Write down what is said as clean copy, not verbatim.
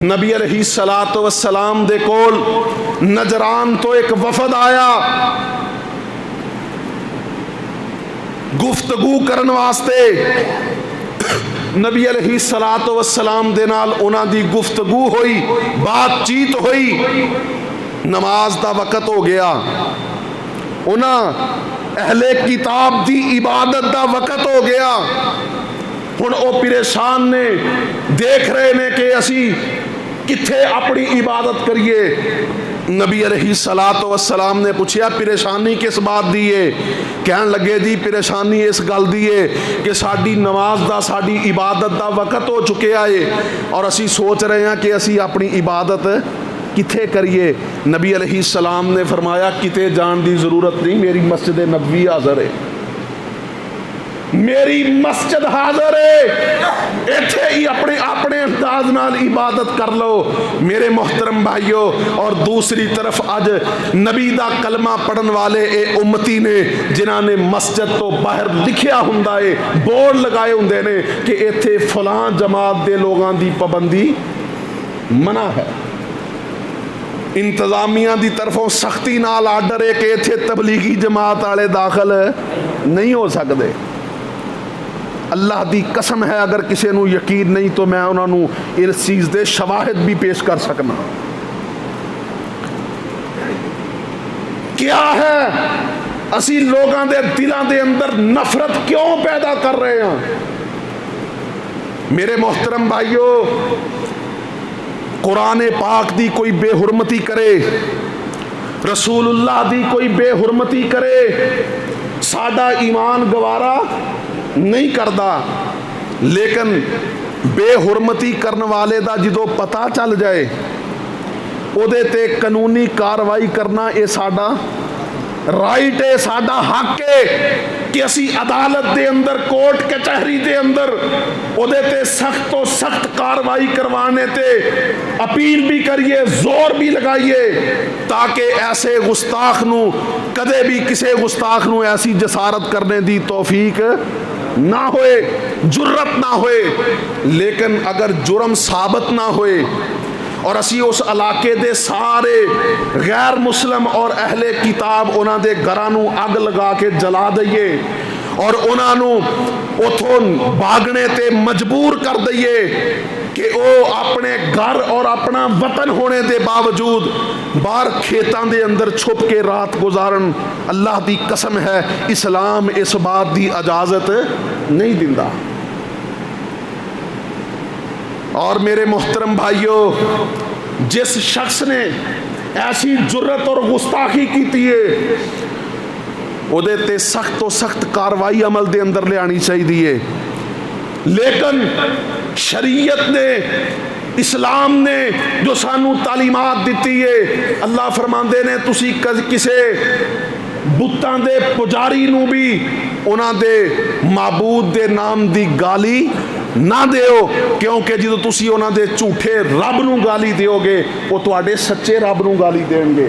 नबी अलैहिस्सलातु वस्सलाम दे कोल नजरान तो एक वफद आया गुफ्तगू करन वास्ते। नबी अलैहिस्सलातु वस्सलाम दे नाल उन्हां दी गुफ्तगू हुई, बातचीत हुई। नमाज दा वक़्त हो गया, उन्हां अहले किताब दी इबादत दा वक़्त हो गया। हुण ओ परेशान ने, देख रहे ने कि असी किथे अपनी इबादत करिए। नबी अलैहिस्सलातु वस्सलाम ने पूछा, परेशानी किस बात दी है? कहन लगे जी परेशानी इस गल दी है कि साडी नमाज दा, साडी इबादत दा वक़्त हो चुकिया है और असी सोच रहे हैं कि असी अपनी इबादत किथे करिए। नबी अलैहिस्सलाम ने फरमाया, किते जान की जरूरत नहीं, मेरी मस्जिद नबवी हाज़र है, मेरी मस्जिद हाज़र है, इत्थे ही अपने अपने अंदाज नाल इबादत कर लो मेरे मोहतरम भाइयों। और दूसरी तरफ अज नबी दा कलमा पढ़न वाले ए उम्मती ने, जिन्हां ने मस्जिद तो बाहर लिखिया हुंदा है, बोर्ड लगाए हुंदे ने कि इत्थे फलां जमात दे लोगां दी पाबंदी मना है। इंतजामिया की तरफों सख्ती नाल आर्डर है कि इत्थे तबलीगी जमात वाले दाखिल नहीं हो सकते। अल्लाह की कसम है, अगर किसी को यकीन नहीं तो मैं उन्होंने इस चीज़ के शवाहिद भी पेश कर सकना। क्या है असी लोगों के दिलों के अंदर नफरत क्यों पैदा कर रहे हैं? मेरे मोहतरम भाइयों, कुरान पाक दी कोई बेहुरमती करे, रसूलुल्लाह दी कोई बेहुरमती करे, साडा ईमान गवारा नहीं करता। लेकिन बेहुरमती करने वाले दा जो पता चल जाए उहदे ते कानूनी कार्रवाई करना ये साडा राइट है, साडा हक है कि असी अदालत दे अंदर, कोर्ट कचहरी दे अंदर उहदे ते सख्त तो सख्त कार्रवाई करवाने ते अपील भी करिए, जोर भी लगाइए, ताकि ऐसे गुस्ताख नू कदे भी किसी गुस्ताख नू ऐसी जसारत करने दी तौफीक ना होए, जुर्रत ना होए। लेकिन अगर जुर्म साबित ना होए और असी उस इलाके दे सारे गैर मुस्लिम और अहले किताब उन्हां दे घरां नू अग लगा के जला दईए और उन्हां नू उथों भागने ते मजबूर कर दईए कि वो अपने घर और अपना वतन होने के बावजूद बाहर खेतों के अंदर छुप के रात गुजारन, अल्लाह की कसम है इस्लाम इस बात की इजाजत नहीं दिंदा। और मेरे मोहतरम भाइयों, जिस शख्स ने ऐसी जुर्रत और गुस्ताखी की है उहदे ते सख्त तो सख्त कार्रवाई अमल दे अंदर लियानी चाहिए। लेकिन शरीयत ने, इस्लाम ने जो सानू तालीमात दी है, अल्लाह फरमांदे ने तुसी किसे बुतां दे पुजारी नू भी उन्हां दे माबूद दे नाम दी गाली ना दिओ, क्योंकि जो तुसी उन्हां दे झूठे रब नू गाली दिओगे वो तुहाडे सच्चे रब नू गाली देणगे।